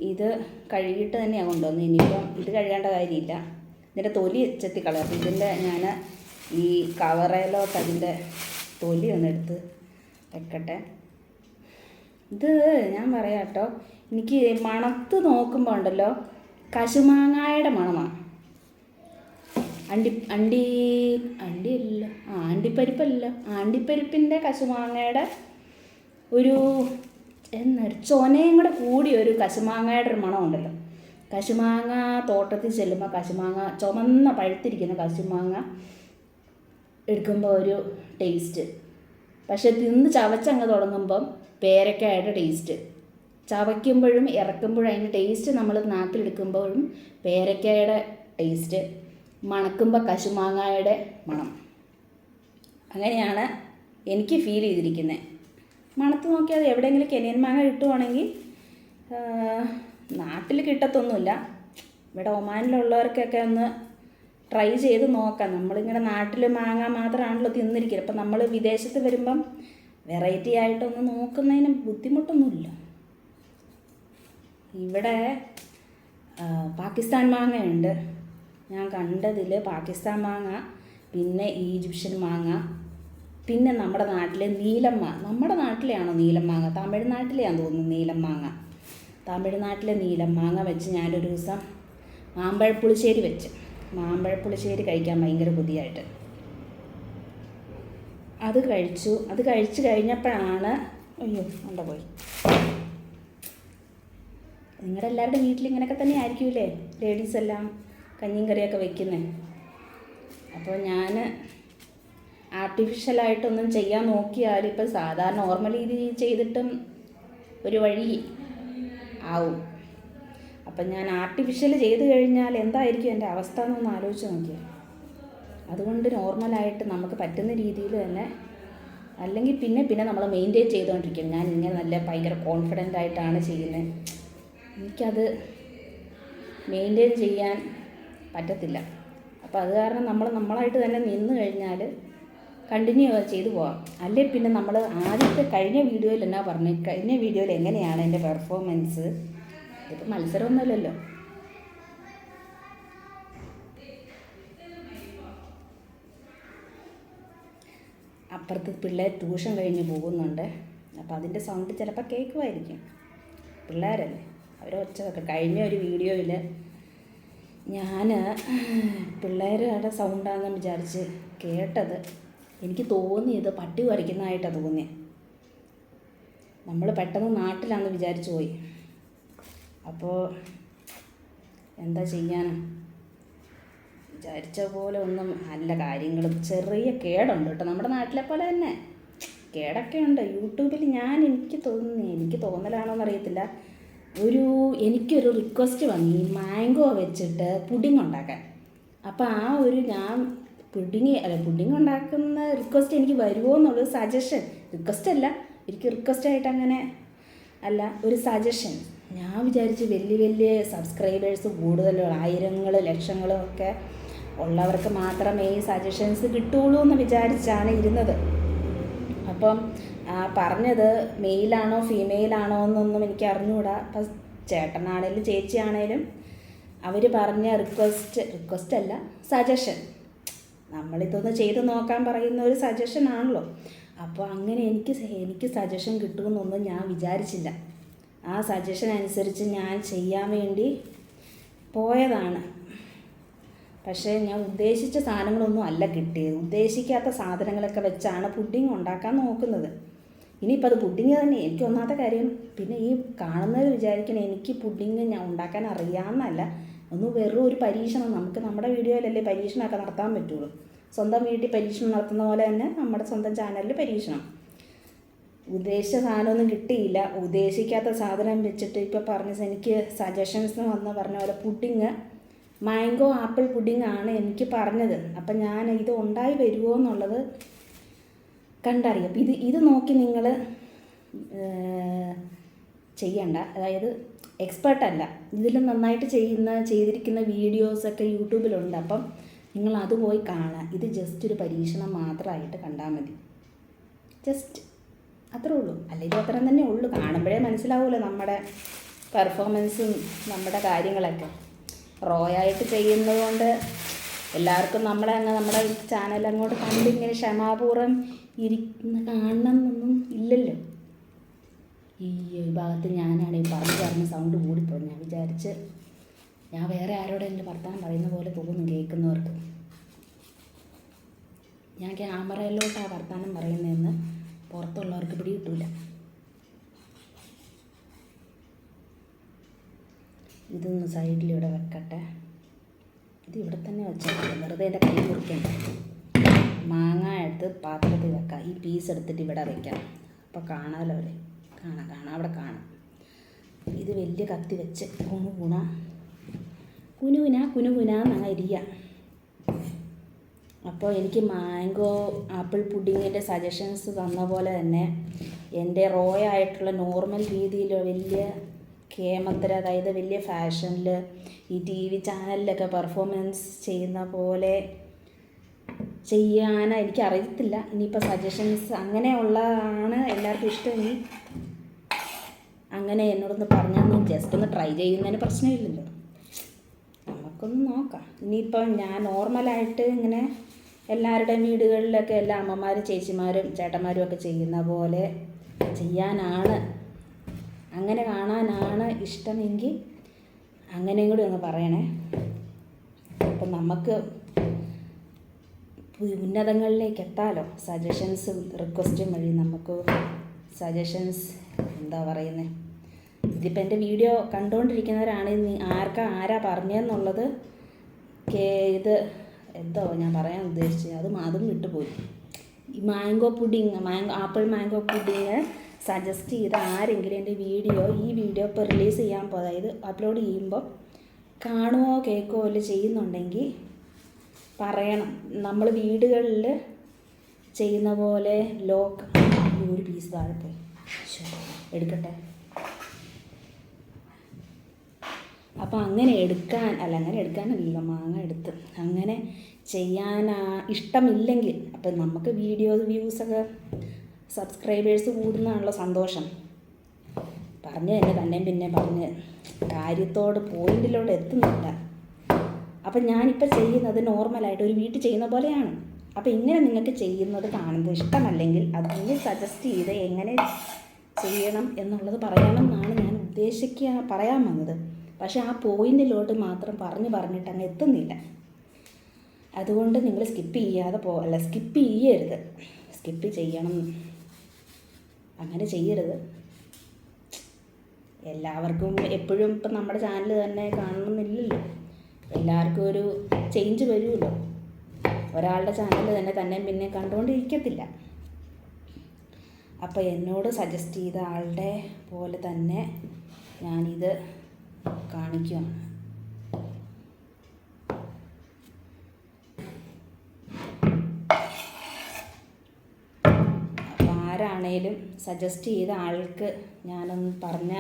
ഇത് കഴുകിയിട്ട് തന്നെയാണ് കൊണ്ടുവന്നത്. ഇനിയിപ്പം ഇത് കഴുകേണ്ട കാര്യമില്ല. ഇതിൻ്റെ തൊലി ചെത്തിക്കളയാം. ഇതിൻ്റെ ഞാൻ ഈ കവറയിലോട്ട് അതിൻ്റെ തൊലി ഒന്നെടുത്ത് വെക്കട്ടെ. ഇത് ഞാൻ പറയാം കേട്ടോ, എനിക്ക് മണത്ത് നോക്കുമ്പോൾ ഉണ്ടല്ലോ കശുമാങ്ങായുടെ മണമാണ്. അണ്ടിപ്പരിപ്പിൻ്റെ കശുമാങ്ങയുടെ ഒരു ചൊനയും കൂടെ കൂടി ഒരു കശുമാങ്ങയുടെ ഒരു മണമുണ്ടല്ലോ. കശുമാങ്ങ തോട്ടത്തിൽ ചെല്ലുമ്പോൾ ചുമന്ന പഴുത്തിരിക്കുന്ന കശുമാങ്ങ എടുക്കുമ്പോൾ ഒരു ടേസ്റ്റ്. പക്ഷെ തിന്ന് ചവച്ചങ്ങ് തുടങ്ങുമ്പം പേരയ്ക്കായുടെ ടേസ്റ്റ്. ചവയ്ക്കുമ്പോഴും ഇറക്കുമ്പോഴും അതിൻ്റെ ടേസ്റ്റ് നമ്മൾ നാക്കിലെടുക്കുമ്പോഴും പേരയ്ക്കയുടെ ടേസ്റ്റ്, മണക്കുമ്പോൾ കശുമാങ്ങയുടെ മണം. അങ്ങനെയാണ് എനിക്ക് ഫീൽ ചെയ്തിരിക്കുന്നത്. മണത്ത് നോക്കിയാൽ എവിടെയെങ്കിലും കെനിയൻ മാങ്ങ കിട്ടുവാണെങ്കിൽ, നാട്ടിൽ കിട്ടത്തൊന്നുമില്ല. ഇവിടെ ഒമാനിലുള്ളവർക്കൊക്കെ ഒന്ന് ട്രൈ ചെയ്ത് നോക്കാം. നമ്മളിങ്ങനെ നാട്ടിൽ മാങ്ങ മാത്രമാണല്ലോ തിന്നിരിക്കുന്നത്. അപ്പം നമ്മൾ വിദേശത്ത് വരുമ്പം വെറൈറ്റി ആയിട്ടൊന്ന് നോക്കുന്നതിന് ബുദ്ധിമുട്ടൊന്നുമില്ല. ഇവിടെ പാകിസ്ഥാൻ മാങ്ങയുണ്ട്. ഞാൻ കണ്ടതിൽ പാകിസ്ഥാൻ മാങ്ങ, പിന്നെ ഈജിപ്ഷ്യൻ മാങ്ങ, പിന്നെ നമ്മുടെ നാട്ടിലെ നീലം മാങ്ങ. നമ്മുടെ നാട്ടിലെയാണോ നീലം മാങ്ങ? തമിഴ്നാട്ടിലെയാണെന്ന് തോന്നുന്നു നീലം മാങ്ങ. തമിഴ്നാട്ടിലെ നീലം മാങ്ങ വെച്ച് ഞാനൊരു ദിവസം മാമ്പഴപ്പുളിശ്ശേരി കഴിക്കാൻ ഭയങ്കര കൊതിയായിട്ട് അത് കഴിച്ചു കഴിഞ്ഞപ്പോഴാണ് പോയി. നിങ്ങളുടെ എല്ലാവരുടെ വീട്ടിൽ ഇങ്ങനെയൊക്കെ തന്നെ ആയിരിക്കുമല്ലേ ലേഡീസ് എല്ലാം കഞ്ഞിയും കറിയൊക്കെ വയ്ക്കുന്നത്. അപ്പോൾ ഞാൻ ആർട്ടിഫിഷ്യലായിട്ടൊന്നും ചെയ്യാൻ നോക്കിയാൽ ഇപ്പം സാധാരണ നോർമൽ രീതിയിൽ ചെയ്തിട്ടും ഒരു വഴി ആവും. അപ്പം ഞാൻ ആർട്ടിഫിഷ്യൽ ചെയ്ത് കഴിഞ്ഞാൽ എന്തായിരിക്കും എൻ്റെ അവസ്ഥ എന്നൊന്ന് ആലോചിച്ച് നോക്കിയാൽ. അതുകൊണ്ട് നോർമലായിട്ട് നമുക്ക് പറ്റുന്ന രീതിയിൽ തന്നെ, അല്ലെങ്കിൽ പിന്നെ നമ്മൾ മെയിൻറ്റെയിൻ ചെയ്തുകൊണ്ടിരിക്കും. ഞാൻ ഇങ്ങനെ നല്ല ഭയങ്കര കോൺഫിഡൻ്റ് ആയിട്ടാണ് ചെയ്യുന്നത്. എനിക്കത് മെയിൻറ്റെയിൻ ചെയ്യാൻ പറ്റത്തില്ല. അപ്പോൾ അത് കാരണം നമ്മളായിട്ട് തന്നെ നിന്ന് കഴിഞ്ഞാൽ കണ്ടിന്യൂ ചെയ്തു പോകാം. അല്ലേ പിന്നെ നമ്മൾ കഴിഞ്ഞ വീഡിയോയിൽ എന്നാ പറഞ്ഞു, കഴിഞ്ഞ വീഡിയോയിൽ എങ്ങനെയാണ് എൻ്റെ പെർഫോമൻസ്. ഇതിപ്പോൾ മത്സരമൊന്നുമല്ലല്ലോ. അപ്പുറത്ത് പിള്ളേർ ട്യൂഷൻ കഴിഞ്ഞ് പോകുന്നുണ്ട്. അപ്പോൾ അതിൻ്റെ സൗണ്ട് ചിലപ്പോൾ കേൾക്കുമായിരിക്കും. പിള്ളേരല്ലേ, അവരൊച്ചതൊക്കെ. കഴിഞ്ഞ ഒരു വീഡിയോയിൽ ഞാൻ പിള്ളേരുടെ സൗണ്ടാണെന്ന് വിചാരിച്ച് കേട്ടത്. എനിക്ക് തോന്നിയത് പട്ടി കുരയ്ക്കുന്നതായിട്ടാണ് തോന്നിയത്. നമ്മൾ പെട്ടെന്ന് നാട്ടിലാണെന്ന് വിചാരിച്ചു പോയി. അപ്പോൾ എന്താ ചെയ്യാനാ, വിചാരിച്ച പോലെ ഒന്നും അല്ല കാര്യങ്ങളും. ചെറിയ കേടുണ്ട് കേട്ടോ, നമ്മുടെ നാട്ടിലെ പോലെ തന്നെ കേടൊക്കെ ഉണ്ട്. യൂട്യൂബിൽ എനിക്ക് തോന്നലാണോ എന്നറിയത്തില്ല, എനിക്കൊരു റിക്വസ്റ്റ് വന്നു ഈ മാംഗോ വെച്ചിട്ട് പുഡിങ് ഉണ്ടാക്കാൻ. അപ്പോൾ ഞാൻ പുഡിങ് ഉണ്ടാക്കുന്ന റിക്വസ്റ്റ് എനിക്ക് വരുമോ എന്നുള്ളൊരു സജഷൻ, റിക്വസ്റ്റ് അല്ല, എനിക്ക് റിക്വസ്റ്റായിട്ട് അങ്ങനെ അല്ല, ഒരു സജഷൻ. ഞാൻ വിചാരിച്ച് വലിയ സബ്സ്ക്രൈബേഴ്സ് കൂടുതലുള്ള ആയിരങ്ങളും ലക്ഷങ്ങളും ഒക്കെ ഉള്ളവർക്ക് മാത്രമേ ഈ സജഷൻസ് കിട്ടുള്ളൂ എന്ന് വിചാരിച്ചാണ് ഇരുന്നത്. അപ്പം പറഞ്ഞത് മെയിലാണോ ഫീമെയിലാണോ എന്നൊന്നും എനിക്ക് അറിഞ്ഞുകൂടാ. അപ്പം ചേട്ടനാണേലും ചേച്ചിയാണേലും അവർ പറഞ്ഞ റിക്വസ്റ്റ് അല്ല, സജഷൻ. നമ്മളിതൊന്ന് ചെയ്ത് നോക്കാൻ പറയുന്ന ഒരു സജഷൻ ആണല്ലോ. അപ്പോൾ അങ്ങനെ എനിക്ക് സജഷൻ കിട്ടുമെന്നൊന്നും ഞാൻ വിചാരിച്ചില്ല. ആ സജഷൻ അനുസരിച്ച് ഞാൻ ചെയ്യാൻ വേണ്ടി പോയതാണ്. പക്ഷേ ഞാൻ ഉദ്ദേശിച്ച സാധനങ്ങളൊന്നും അല്ല കിട്ടിയത്. ഉദ്ദേശിക്കാത്ത സാധനങ്ങളൊക്കെ വെച്ചാണ് പുഡിങ് ഉണ്ടാക്കാൻ നോക്കുന്നത്. ഇനിയിപ്പോൾ അത് പുഡിങ് തന്നെ. എനിക്ക് ഒന്നാമത്തെ കാര്യം, പിന്നെ ഈ കാണുന്നവർ വിചാരിക്കണം എനിക്ക് പുഡിങ് ഞാൻ ഉണ്ടാക്കാൻ അറിയാമെന്നല്ല, വെറും ഒരു പരീക്ഷണം. നമുക്ക് നമ്മുടെ വീഡിയോയിലല്ലേ പരീക്ഷണമൊക്കെ നടത്താൻ പറ്റുള്ളൂ. സ്വന്തം വീട്ടിൽ പരീക്ഷണം നടത്തുന്ന പോലെ തന്നെ നമ്മുടെ സ്വന്തം ചാനലിൽ പരീക്ഷണം. ഉദ്ദേശിച്ച സാധനമൊന്നും കിട്ടിയില്ല. ഉദ്ദേശിക്കാത്ത സാധനം വെച്ചിട്ട് ഇപ്പോൾ എനിക്ക് സജഷൻസ് വന്ന് പറഞ്ഞ പോലെ പുഡിങ്, മാംഗോ ആപ്പിൾ പുഡിങ് ആണ് എനിക്ക് പറഞ്ഞത്. അപ്പം ഞാൻ ഇത് ഉണ്ടായി വരുമോ എന്നുള്ളത് കണ്ടറിയാം. അപ്പം ഇത് നോക്കി നിങ്ങൾ ചെയ്യണ്ട. അതായത് എക്സ്പേർട്ടല്ല, ഇതിൽ നന്നായിട്ട് ചെയ്തിരിക്കുന്ന വീഡിയോസൊക്കെ യൂട്യൂബിലുണ്ട്. അപ്പം നിങ്ങൾ അത് പോയി കാണുക. ഇത് ജസ്റ്റ് ഒരു പരീക്ഷണം മാത്രമായിട്ട് കണ്ടാൽ മതി. ജസ്റ്റ് അത്രേ ഉള്ളൂ. അല്ലെങ്കിൽ അത്രയും തന്നെ ഉള്ളൂ. കാണുമ്പോഴേ മനസ്സിലാവുമല്ലോ നമ്മുടെ പെർഫോമൻസും നമ്മുടെ കാര്യങ്ങളൊക്കെ. റോയായിട്ട് ചെയ്യുന്നത് കൊണ്ട് എല്ലാവർക്കും നമ്മുടെ ചാനൽ അങ്ങോട്ട് കണ്ടിങ്ങനെ ക്ഷമാപൂർവ്വം കാണണം എന്നൊന്നും ഇല്ലല്ലോ. ഈ ഭാഗത്ത് ഞാനാണെങ്കിൽ പറഞ്ഞ് സൗണ്ട് കൂടിപ്പോയി. ഞാൻ വിചാരിച്ച് ഞാൻ വേറെ ആരോടെങ്കിലും വർത്തമാനം പറയുന്ന പോലെ തോന്നും കേൾക്കുന്നവർക്ക്. ഞാൻ ക്യാമറയിലോട്ടാണ് വർത്തമാനം പറയുന്നതെന്ന് പുറത്തുള്ളവർക്ക് പിടി കിട്ടൂല. ഇതൊന്ന് സൈഡിലിവിടെ വെക്കട്ടെ. ഇത് ഇവിടെ തന്നെ വെച്ചാൽ വെറുതെ എൻ്റെ കൈ മുറിക്കണ്ട. മാങ്ങ എടുത്ത് പാത്രത്തിൽ വെക്കാം. ഈ പീസ് എടുത്തിട്ട് ഇവിടെ വയ്ക്കാം. അപ്പോൾ കാണാമല്ലോ അവരെ. കാണാം അവിടെ കാണാം. ഇത് വലിയ കത്തി വെച്ച് കുനുകുനാന്ന് അരിയാം. അപ്പോൾ എനിക്ക് മാംഗോ ആപ്പിൾ പുഡിങ്ങിൻ്റെ സജഷൻസ് തന്ന പോലെ തന്നെ എൻ്റെ റോയായിട്ടുള്ള നോർമൽ രീതിയിൽ വലിയ കേമത്തര, അതായത് വലിയ ഫാഷനിൽ ഈ TV ചാനലിലൊക്കെ പെർഫോമൻസ് ചെയ്യുന്ന പോലെ ചെയ്യാൻ എനിക്കറിയത്തില്ല. ഇനിയിപ്പോൾ സജഷൻസ് അങ്ങനെയുള്ളതാണ് എല്ലാവർക്കും ഇഷ്ടമെങ്കിൽ അങ്ങനെ എന്നോടൊന്ന് പറഞ്ഞാൽ ജസ്റ്റ് ഒന്ന് ട്രൈ ചെയ്യുന്നതിന് പ്രശ്നമില്ലല്ലോ. നമുക്കൊന്ന് നോക്കാം. ഇനിയിപ്പം ഞാൻ നോർമലായിട്ട് ഇങ്ങനെ എല്ലാവരുടെയും വീടുകളിലൊക്കെ എല്ലാ അമ്മമാരും ചേച്ചിമാരും ചേട്ടന്മാരും ഒക്കെ ചെയ്യുന്ന പോലെ ചെയ്യാനാണ്, അങ്ങനെ കാണാനാണ് ഇഷ്ടമെങ്കിൽ അങ്ങനെയും കൂടി ഒന്ന് പറയണേ. അപ്പം നമുക്ക് ഉന്നതങ്ങളിലേക്ക് എത്താലോ. സജഷൻസും റിക്വസ്റ്റും വഴി നമുക്ക് സജഷൻസ് എന്താ പറയുന്നത്. ഇതിപ്പോൾ എൻ്റെ വീഡിയോ കണ്ടുകൊണ്ടിരിക്കുന്നവരാണ് ആരാ പറഞ്ഞതെന്നുള്ളത് ഇത് എന്തോ ഞാൻ പറയാൻ ഉദ്ദേശിച്ചത് അതും വിട്ടുപോയി. ഈ ആപ്പിൾ മാംഗോ പുഡിങ് സജസ്റ്റ് ചെയ്ത് ആരെങ്കിലും എൻ്റെ ഈ വീഡിയോ ഇപ്പോൾ റിലീസ് ചെയ്യാൻ അതായത് അപ്ലോഡ് ചെയ്യുമ്പോൾ കാണുമോ കേൾക്കുമോ അല്ല ചെയ്യുന്നുണ്ടെങ്കിൽ പറയണം. നമ്മൾ വീടുകളിൽ ചെയ്യുന്ന പോലെ ഒരു പീസ് താഴെ പോയി എടുക്കട്ടെ. അപ്പോൾ അങ്ങനെ എടുക്കാനല്ല, മാങ്ങ എടുത്ത് അങ്ങനെ ചെയ്യാൻ ഇഷ്ടമില്ലെങ്കിൽ, അപ്പം നമുക്ക് വ്യൂസൊക്കെ സബ്സ്ക്രൈബേഴ്സ് കൂടുന്നതാണല്ലോ സന്തോഷം. തന്നെ പിന്നെ പറഞ്ഞ് പോയിന്റിലോട്ട് എത്തുന്നില്ല. അപ്പം ഞാനിപ്പോൾ ചെയ്യുന്നത് നോർമലായിട്ട് ഒരു വീട്ടിൽ ചെയ്യുന്ന പോലെയാണ്. അപ്പോൾ ഇങ്ങനെ നിങ്ങൾക്ക് ചെയ്യുന്നത് കാണുന്നത് ഇഷ്ടമല്ലെങ്കിൽ അതിന് സജസ്റ്റ് ചെയ്ത് എങ്ങനെ ചെയ്യണം എന്നുള്ളത് പറയണമെന്നാണ് ഞാൻ പറയാൻ വന്നത്. പക്ഷേ ആ പോയിന്റിലോട്ട് മാത്രം പറഞ്ഞിട്ട് അങ്ങ് എത്തുന്നില്ല. അതുകൊണ്ട് നിങ്ങൾ സ്കിപ്പ് ചെയ്യരുത്. സ്കിപ്പ് ചെയ്യണം, അങ്ങനെ ചെയ്യരുത്. എല്ലാവർക്കും എപ്പോഴും ഇപ്പം നമ്മുടെ ചാനൽ തന്നെ കാണണമെന്നില്ലല്ലോ. എല്ലാവർക്കും ഒരു ചേഞ്ച് വരുമല്ലോ. ഒരാളുടെ ചാനൽ തന്നെ പിന്നെ കണ്ടുകൊണ്ടിരിക്കത്തില്ല. അപ്പോൾ എന്നോട് സജസ്റ്റ് ചെയ്ത ആളുടെ പോലെ തന്നെ ഞാനിത് കാണിക്കുകയാണ്. അപ്പോൾ ആരാണേലും സജസ്റ്റ് ചെയ്ത ആൾക്ക് ഞാനൊന്ന് പറഞ്ഞ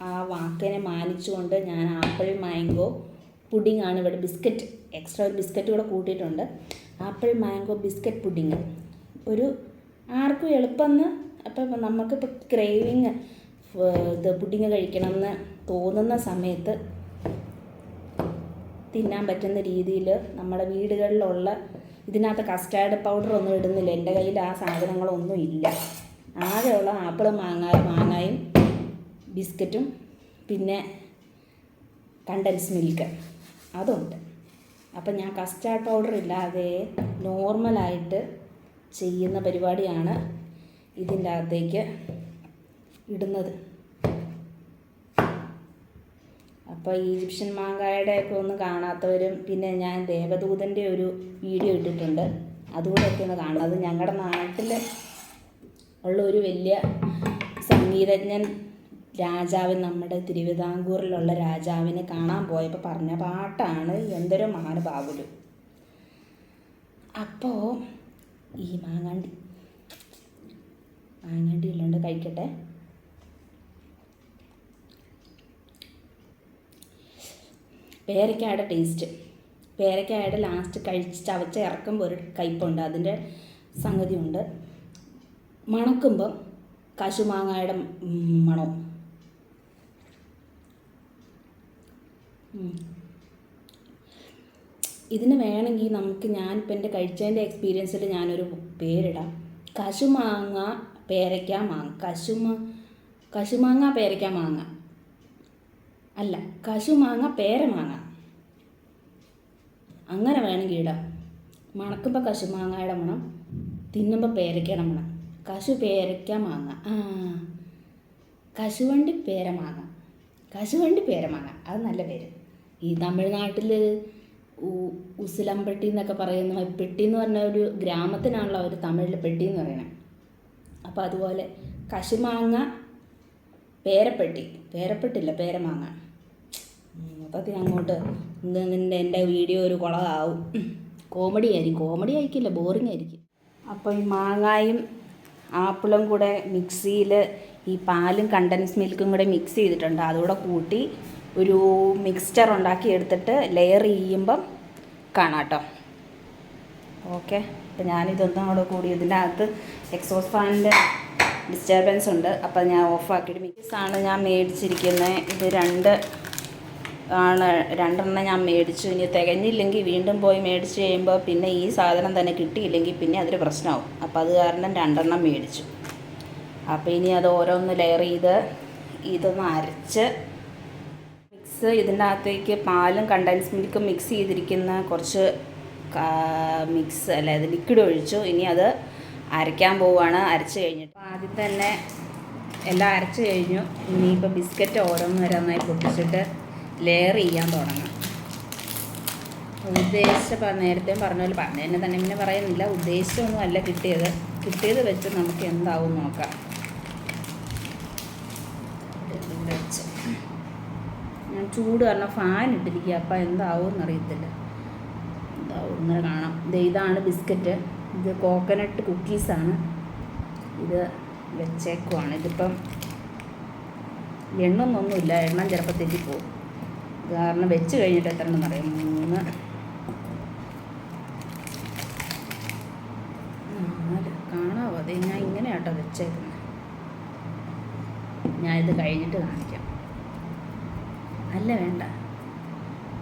ആ വാക്കിനെ മാനിച്ചുകൊണ്ട് ഞാൻ ആപ്പിൾ മാംഗോ പുഡിംഗ് ആണ് ഇവിടെ ബിസ്ക്കറ്റ്, എക്സ്ട്രാ ഒരു ബിസ്ക്കറ്റ് കൂടെ കൂട്ടിയിട്ടുണ്ട്. ആപ്പിൾ മാംഗോ ബിസ്ക്കറ്റ് പുഡിംഗ് ഒരു ആർക്കും എളുപ്പമെന്ന്. അപ്പം നമുക്കിപ്പോൾ ക്രേവിങ് ഇത് പുഡിങ് കഴിക്കണമെന്ന് തോന്നുന്ന സമയത്ത് തിന്നാൻ പറ്റുന്ന രീതിയിൽ നമ്മുടെ വീടുകളിലുള്ള, ഇതിനകത്ത് കസ്റ്റാർഡ് പൗഡർ ഒന്നും ഇടുന്നില്ല. എൻ്റെ കയ്യിൽ ആ സാധനങ്ങളൊന്നും ഇല്ല. ആകെയുള്ള ആപ്പിൾ മാങ്ങായും ബിസ്ക്കറ്റും പിന്നെ കണ്ടൻസ് മിൽക്ക് അതുണ്ട്. അപ്പം ഞാൻ കസ്റ്റാർഡ് പൗഡർ ഇല്ലാതെ നോർമലായിട്ട് ചെയ്യുന്ന പരിപാടിയാണ് ഇതിൻ്റെ അകത്തേക്ക് ഇടുന്നത്. അപ്പോൾ ഈജിപ്ഷ്യൻ മാങ്ങായുടെയൊക്കെ ഒന്ന് കാണാത്തവരും, പിന്നെ ഞാൻ ദേവദൂതൻ്റെ ഒരു വീഡിയോ ഇട്ടിട്ടുണ്ട്, അതുകൂടെയൊക്കെ ഒന്ന് കാണണം. അത് ഞങ്ങളുടെ നാട്ടിൽ ഉള്ള ഒരു വലിയ സംഗീതജ്ഞൻ രാജാവിന്, നമ്മുടെ തിരുവിതാംകൂറിലുള്ള രാജാവിനെ കാണാൻ പോയപ്പോൾ പറഞ്ഞ പാട്ടാണ് എന്തൊരു മഹാനുഭാവുലു. അപ്പോൾ ഈ മാങ്ങാണ്ടി ഉള്ളുണ്ട്, കഴിക്കട്ടെ. പേരയ്ക്കായുടെ ടേസ്റ്റ്, പേരയ്ക്കായുടെ ലാസ്റ്റ് ചവച്ച ഇറക്കുമ്പോൾ ഒരു കയ്പുണ്ട്, അതിൻ്റെ സംഗതിയുണ്ട്. മണക്കുമ്പം കശുമാങ്ങയുടെ മണം. ഇതിന് വേണമെങ്കിൽ നമുക്ക്, ഞാനിപ്പോൾ എൻ്റെ കഴിച്ചതിൻ്റെ എക്സ്പീരിയൻസിൽ ഞാനൊരു പേരിടാം. കശുമാങ്ങ പേരയ്ക്ക മാങ്ങ, കശുമാങ്ങ പേരയ്ക്ക മാങ്ങ അല്ല, കശുമാങ്ങ പേരമാങ്ങ, അങ്ങനെ വേണമെങ്കിൽ ഇടാം. മണക്കുമ്പോൾ കശുമാങ്ങയുടെ മണം, തിന്നുമ്പോൾ പേരയ്ക്കയുടെ മണം. പേരയ്ക്ക മാങ്ങ, കശുവണ്ടി പേരമാങ്ങ, അത് നല്ല പേര്. ഈ തമിഴ്നാട്ടിൽ ഉസിലംപെട്ടി എന്നൊക്കെ പറയുന്ന, പെട്ടി എന്ന് പറഞ്ഞ ഒരു ഗ്രാമത്തിനാണല്ലോ അവർ തമിഴിൽ പെട്ടി എന്ന് പറയണത്. അപ്പോൾ അതുപോലെ കശുമാങ്ങ പേരപ്പെട്ടില്ല പേരമാങ്ങ. മൊത്തത്തിൽ അങ്ങോട്ട് എൻ്റെ വീഡിയോ ഒരു കുളമാവും. കോമഡി ആയിരിക്കില്ല, ബോറിംഗ് ആയിരിക്കും. അപ്പോൾ ഈ മാങ്ങായും ആപ്പിളും കൂടെ മിക്സിയിൽ ഈ പാലും കണ്ടൻസ് മിൽക്കും കൂടെ മിക്സ് ചെയ്തിട്ടുണ്ട്. അതുകൂടെ കൂട്ടി ഒരു മിക്സ്ചർ ഉണ്ടാക്കി എടുത്തിട്ട് ലെയർ ചെയ്യുമ്പം കാണാം കേട്ടോ. ഓക്കെ, അപ്പോൾ ഞാനിതൊന്നും കൂടെ കൂടി, ഇതിൻ്റെ അകത്ത് എക്സോസ് ഫാനിൻ്റെ ഡിസ്റ്റർബൻസ് ഉണ്ട്. അപ്പോൾ ഞാൻ ഓഫാക്കിയിട്ട് മിക്സാണ് ഞാൻ മേടിച്ചിരിക്കുന്നത്. ഇത് രണ്ടെണ്ണം ഞാൻ മേടിച്ചു. ഇനി തികഞ്ഞില്ലെങ്കിൽ വീണ്ടും പോയി മേടിച്ച് കഴിയുമ്പോൾ പിന്നെ ഈ സാധനം തന്നെ കിട്ടിയില്ലെങ്കിൽ പിന്നെ അതൊരു പ്രശ്നമാവും. അപ്പോൾ അത് കാരണം രണ്ടെണ്ണം മേടിച്ചു. അപ്പോൾ ഇനി അത് ഓരോന്ന് ലെയർ ചെയ്ത് ഇതൊന്ന് അരച്ച് മിക്സ്, ഇതിൻ്റെ അകത്തേക്ക് പാലും കണ്ടൻസ് മിൽക്കും മിക്സ് ചെയ്തിരിക്കുന്ന കുറച്ച് ഇത് ലിക്വിഡ് ഒഴിച്ചു. ഇനി അത് അരയ്ക്കാൻ പോവുകയാണ്. അരച്ച് കഴിഞ്ഞിട്ട് ആദ്യം തന്നെ എല്ലാം അരച്ച് കഴിഞ്ഞു. ഇനിയിപ്പോൾ ബിസ്ക്കറ്റ് ഓരോന്നോരോന്നായി പൊട്ടിച്ചിട്ട് ലെയർ ചെയ്യാൻ തുടങ്ങാം. നേരത്തെ പറഞ്ഞ പോലെ പറഞ്ഞതിനെ തന്നെ പിന്നെ പറയുന്നില്ല, ഉദ്ദേശിച്ചൊന്നും അല്ല കിട്ടിയത് വെച്ച് നമുക്ക് എന്താവും നോക്കാം. ഞാൻ ചൂട് കാരണം ഫാൻ ഇട്ടിരിക്കുക, അപ്പം എന്താവും എന്നറിയത്തില്ല. എന്താവും ഇങ്ങനെ കാണാം. ഇതാണ് ബിസ്ക്കറ്റ്, ഇത് കോക്കനട്ട് കുക്കീസാണ്. ഇത് വെച്ചേക്കുവാണ്. ഇതിപ്പം എണ്ണൊന്നൊന്നുമില്ല, എണ്ണം ചിലപ്പോൾ തെറ്റിപ്പോവും. കാരണം വെച്ച് കഴിഞ്ഞിട്ട് എത്ര എണ്ണം അറിയാം, 3 4 കാണാവോ? അതെ, ഞാൻ ഇങ്ങനെ കേട്ടോ വെച്ചേക്കുന്നത്. ഞാനിത് കഴിഞ്ഞിട്ട് കാണിക്കാം. അല്ല വേണ്ട,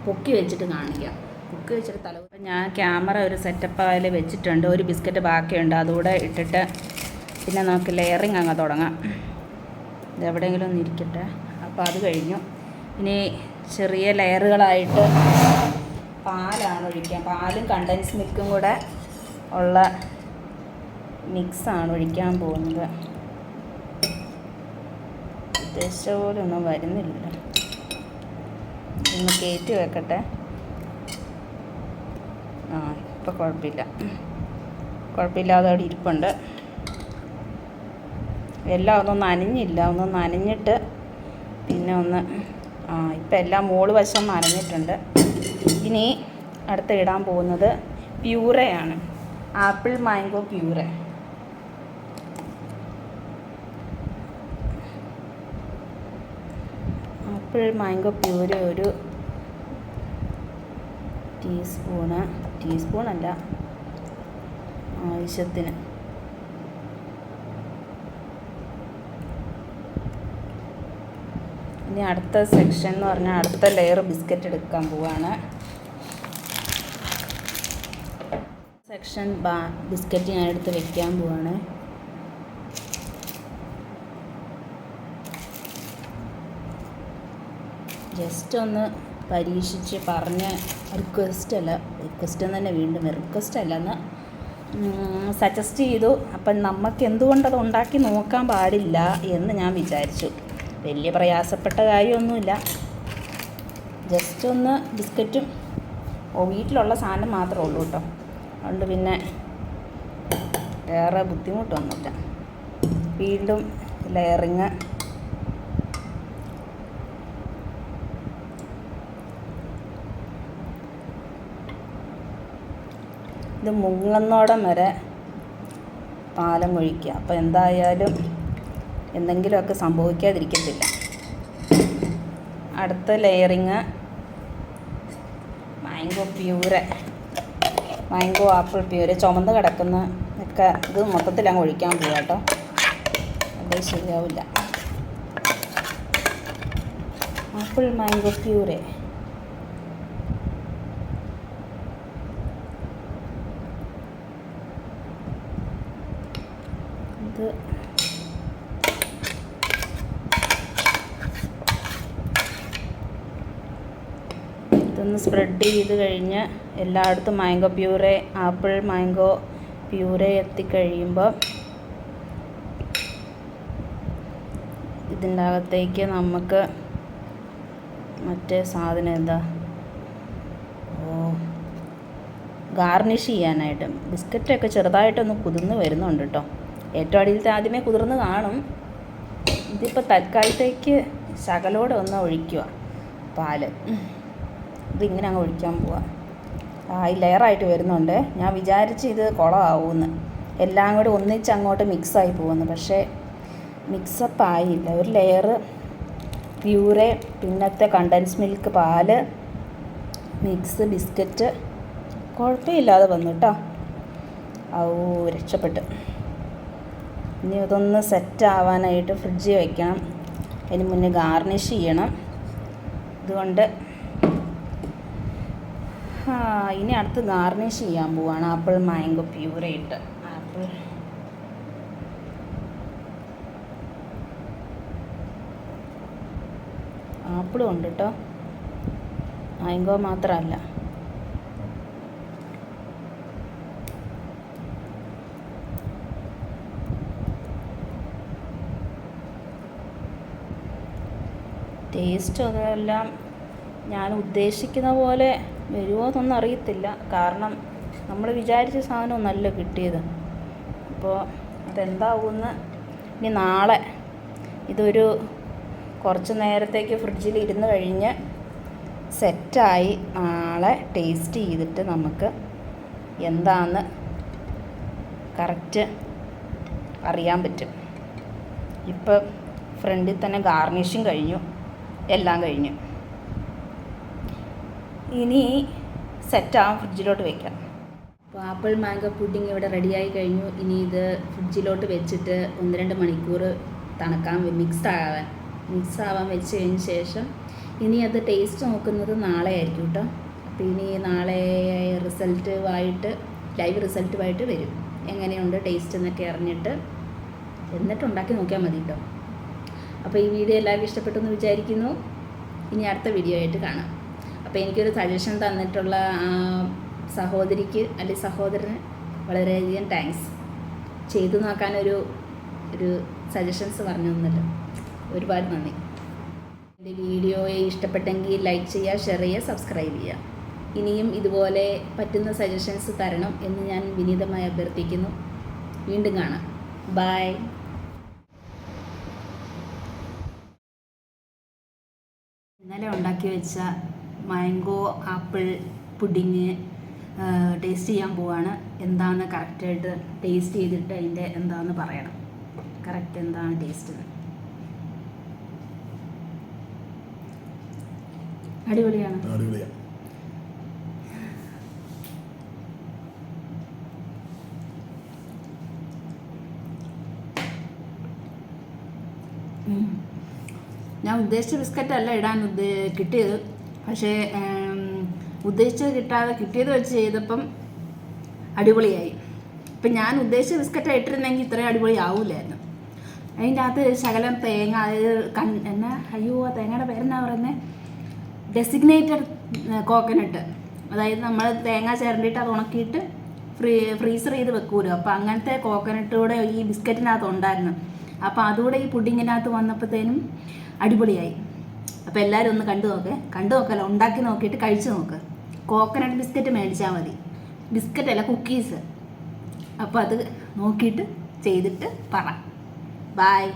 പൊക്കി വെച്ചിട്ട് കാണിക്കാം. പൊക്കി വെച്ചിട്ട് ഞാൻ ക്യാമറ ഒരു സെറ്റപ്പ് അതിൽ വെച്ചിട്ടുണ്ട്. ഒരു ബിസ്ക്കറ്റ് ബാക്കിയുണ്ട്, അതുകൂടെ ഇട്ടിട്ട് പിന്നെ നമുക്ക് ലെയറിങ് അങ്ങ് തുടങ്ങാം. ഇതെവിടെയെങ്കിലും ഒന്ന് ഇരിക്കട്ടെ. അപ്പോൾ അത് കഴിഞ്ഞു. ഇനി ചെറിയ ലെയറുകളായിട്ട് പാലാണ് ഒഴിക്കുക. പാലും കണ്ടൻസ് മിൽക്കും കൂടെ ഉള്ള മിക്സാണ് ഒഴിക്കാൻ പോകുന്നത്. ഉദ്ദേശിച്ച പോലെ ഒന്നും വരുന്നില്ല. ഒന്ന് കയറ്റി വെക്കട്ടെ. ഇപ്പോൾ കുഴപ്പമില്ലാതെ അവിടെ ഇരിപ്പുണ്ട്. എല്ലാം ഒന്നും നനഞ്ഞില്ല, ഒന്ന് നനഞ്ഞിട്ട് പിന്നെ ഒന്ന് ഇപ്പം എല്ലാം മോള് വശം നനഞ്ഞിട്ടുണ്ട്. ഇനി അടുത്ത് ഇടാൻ പോകുന്നത് പ്യൂറയാണ്, ആപ്പിൾ മാംഗോ പ്യൂറെ. ആപ്പിൾ മാംഗോ പ്യൂരെ ഒരു ടീസ്പൂണല്ല, ആവശ്യത്തിന്. ഇനി അടുത്ത സെക്ഷൻ എന്ന് പറഞ്ഞാൽ അടുത്ത ലെയർ ബിസ്ക്കറ്റ് എടുക്കാൻ പോവാണ്. സെക്ഷൻ ബിസ്ക്കറ്റ് ഞാൻ എടുത്ത് വെക്കാൻ പോവാണ്. ജസ്റ്റ് ഒന്ന് പരീക്ഷിച്ച് പറഞ്ഞ റിക്വസ്റ്റ് തന്നെ വീണ്ടും റിക്വസ്റ്റ് അല്ലെന്ന് സജസ്റ്റ് ചെയ്തു. അപ്പം നമുക്ക് എന്തുകൊണ്ടത് ഉണ്ടാക്കി നോക്കാൻ പാടില്ല എന്ന് ഞാൻ വിചാരിച്ചു. വലിയ പ്രയാസപ്പെട്ട കാര്യമൊന്നുമില്ല, ജസ്റ്റ് ഒന്ന് ബിസ്ക്കറ്റും വീട്ടിലുള്ള സാധനം മാത്രമേ ഉള്ളൂ കേട്ടോ. അതുകൊണ്ട് പിന്നെ വേറെ ബുദ്ധിമുട്ടൊന്നുമില്ല. വീണ്ടും ലെയറിങ്. ഇത് മുങ്ങുന്നോടം വരെ പാലം ഒഴിക്കുക. അപ്പോൾ എന്തായാലും എന്തെങ്കിലുമൊക്കെ സംഭവിക്കാതിരിക്കത്തില്ല. അടുത്ത ലെയറിങ് മാംഗോ ആപ്പിൾ പ്യൂരെ ചുമന്ന് കിടക്കുന്ന ഒക്കെ ഇത് മൊത്തത്തിൽ അങ്ങ് ഒഴിക്കാൻ പോവുക കേട്ടോ, അത് ശരിയാവില്ല. ആപ്പിൾ മാംഗോ പ്യൂരെ ഇത് ഇതൊന്ന് സ്പ്രെഡ് ചെയ്ത് കഴിഞ്ഞ് എല്ലായിടത്തും ആപ്പിൾ മാംഗോ പ്യൂരെ എത്തിക്കഴിയുമ്പോൾ ഇതിൻ്റെ അകത്തേക്ക് നമുക്ക് മറ്റേ സാധനം ഗാർണിഷ് ചെയ്യാനായിട്ട് ബിസ്ക്കറ്റൊക്കെ ചെറുതായിട്ടൊന്ന് കുതിർന്ന് വരുന്നുണ്ട് കേട്ടോ. ഏറ്റവും അടിയിലത്തെ ആദ്യമേ കുതിർന്ന് കാണും. ഇതിപ്പോൾ തൽക്കാലത്തേക്ക് ശകലോടെ ഒന്ന് ഒഴിക്കുക പാല്. ഇതിങ്ങനെ അങ്ങ് ഒഴിക്കാൻ പോവാം. ഈ ലെയറായിട്ട് വരുന്നുണ്ട്. ഞാൻ വിചാരിച്ച് ഇത് കുളമാവുമെന്ന്, എല്ലാം കൂടി ഒന്നിച്ച് അങ്ങോട്ട് മിക്സായി പോകുന്നു. പക്ഷേ മിക്സപ്പ് ആയില്ല. ഒരു ലെയർ പ്യൂരെ, പിന്നത്തെ കണ്ടൻസ് മിൽക്ക്, പാല്, മിക്സ്, ബിസ്ക്കറ്റ് കുഴപ്പമില്ലാതെ വന്നു കേട്ടോ. രക്ഷപ്പെട്ട്. ഇനി ഇതൊന്ന് സെറ്റ് ആവാനായിട്ട് ഫ്രിഡ്ജിൽ വയ്ക്കണം. അതിന് മുന്നേ ഗാർണിഷ് ചെയ്യണം. ഇതുകൊണ്ട് ഇനി അടുത്ത് ഗാർണിഷ് ചെയ്യാൻ പോവാണ് ആപ്പിൾ മാംഗോ പ്യൂരെ ഇട്ട്. ആപ്പിളും ഉണ്ട് കേട്ടോ, മാംഗോ മാത്രമല്ല. ടേസ്റ്റ് അതെല്ലാം ഞാൻ ഉദ്ദേശിക്കുന്ന പോലെ വരുമോ എന്നൊന്നും അറിയത്തില്ല. കാരണം നമ്മൾ വിചാരിച്ച സാധനമൊന്നല്ല കിട്ടിയത്. അപ്പോൾ അതെന്താവുമെന്ന് ഇനി നാളെ ഇതൊരു കുറച്ച് നേരത്തേക്ക് ഫ്രിഡ്ജിൽ ഇരുന്ന് കഴിഞ്ഞ് സെറ്റായി നാളെ ടേസ്റ്റ് ചെയ്തിട്ട് നമുക്ക് എന്താണെന്ന് കറക്റ്റ് അറിയാൻ പറ്റും. ഇപ്പം ഫ്രണ്ടിൽ തന്നെ ഗാർണിഷിങ് കഴിഞ്ഞു, എല്ലാം കഴിഞ്ഞു. ഇനി സെറ്റാവാൻ ഫ്രിഡ്ജിലോട്ട് വയ്ക്കാം. അപ്പോൾ ആപ്പിൾ മാംഗോ പുഡിംഗ് ഇവിടെ റെഡിയായി കഴിഞ്ഞു. ഇനി ഇത് ഫ്രിഡ്ജിലോട്ട് വെച്ചിട്ട് 1-2 മണിക്കൂർ തണുക്കാൻ മിക്സ് ആവാൻ വെച്ച് കഴിഞ്ഞ ശേഷം ഇനി അത് ടേസ്റ്റ് നോക്കുന്നത് നാളെ ആയിരിക്കും കേട്ടോ. അപ്പോൾ ഇനി നാളെ ലൈവ് റിസൾട്ടുമായിട്ട് വരും. എങ്ങനെയുണ്ട് ടേസ്റ്റ് എന്നൊക്കെ അറിഞ്ഞിട്ട് എന്നിട്ട് ഉണ്ടാക്കി നോക്കിയാൽ മതി കേട്ടോ. അപ്പോൾ ഈ വീഡിയോ എല്ലാവർക്കും ഇഷ്ടപ്പെട്ടെന്ന് വിചാരിക്കുന്നു. ഇനി അടുത്ത വീഡിയോ ആയിട്ട് കാണാം. അപ്പോൾ എനിക്കൊരു സജഷൻ തന്നിട്ടുള്ള സഹോദരിക്ക് അല്ലെങ്കിൽ സഹോദരന് വളരെയധികം താങ്ക്സ്. ചെയ്തു നോക്കാനൊരു സജഷൻസ് പറഞ്ഞു തന്നല്ലോ, ഒരുപാട് നന്ദി. എൻ്റെ വീഡിയോയെ ഇഷ്ടപ്പെട്ടെങ്കിൽ ലൈക്ക് ചെയ്യുക, ഷെയർ ചെയ്യുക, സബ്സ്ക്രൈബ് ചെയ്യുക. ഇനിയും ഇതുപോലെ പറ്റുന്ന സജഷൻസ് തരണം എന്ന് ഞാൻ വിനീതമായി അഭ്യർത്ഥിക്കുന്നു. വീണ്ടും കാണാം. ബൈ. ഇന്നലെ ഉണ്ടാക്കി വെച്ച മാംഗോ ആപ്പിൾ പുഡിങ് ടേസ്റ്റ് ചെയ്യാൻ പോവാണ്. എന്താണെന്ന് കറക്റ്റായിട്ട് ടേസ്റ്റ് ചെയ്തിട്ട് അതിൻ്റെ എന്താണെന്ന് പറയണം. കറക്റ്റ് എന്താണ് ടേസ്റ്റ്. അടിപൊളിയാണ്. ഞാൻ ഉദ്ദേശിച്ച ബിസ്ക്കറ്റല്ല ഇടാൻ കിട്ടിയത്. പക്ഷേ ഉദ്ദേശിച്ചത് കിട്ടാതെ കിട്ടിയത് വെച്ച് ചെയ്തപ്പം അടിപൊളിയായി. ഇപ്പം ഞാൻ ഉദ്ദേശിച്ച ബിസ്ക്കറ്റ് ഇട്ടിരുന്നെങ്കിൽ ഇത്രയും അടിപൊളി ആവില്ലായിരുന്നു. അതിൻ്റെ അകത്ത് ശകലം തേങ്ങ, അതായത് എന്നാ തേങ്ങയുടെ പേരെന്നാ പറയുന്നത്, ഡെസിഗ്നേറ്റഡ് കോക്കനട്ട്. അതായത് നമ്മൾ തേങ്ങ ചിരണ്ടിയിട്ട് അത് ഉണക്കിയിട്ട് ഫ്രീസർ ചെയ്ത് വെക്കൂലോ. അപ്പോൾ അങ്ങനത്തെ കോക്കനട്ട് കൂടെ ഈ ബിസ്ക്കറ്റിനകത്ത് ഉണ്ടായിരുന്നു. അപ്പോൾ അതുകൂടെ ഈ പുഡിങ്ങിനകത്ത് വന്നപ്പോഴത്തേനും അടിപൊളിയായി. അപ്പോൾ എല്ലാവരും ഒന്ന് കണ്ടു നോക്കല്ല, ഉണ്ടാക്കി നോക്കിയിട്ട് കഴിച്ച് നോക്ക്. കോക്കനട്ട് ബിസ്ക്കറ്റ് മേടിച്ചാൽ മതി. ബിസ്ക്കറ്റല്ല, കുക്കീസ്. അപ്പോൾ അത് നോക്കിയിട്ട് ചെയ്തിട്ട് പറ. ബായ്.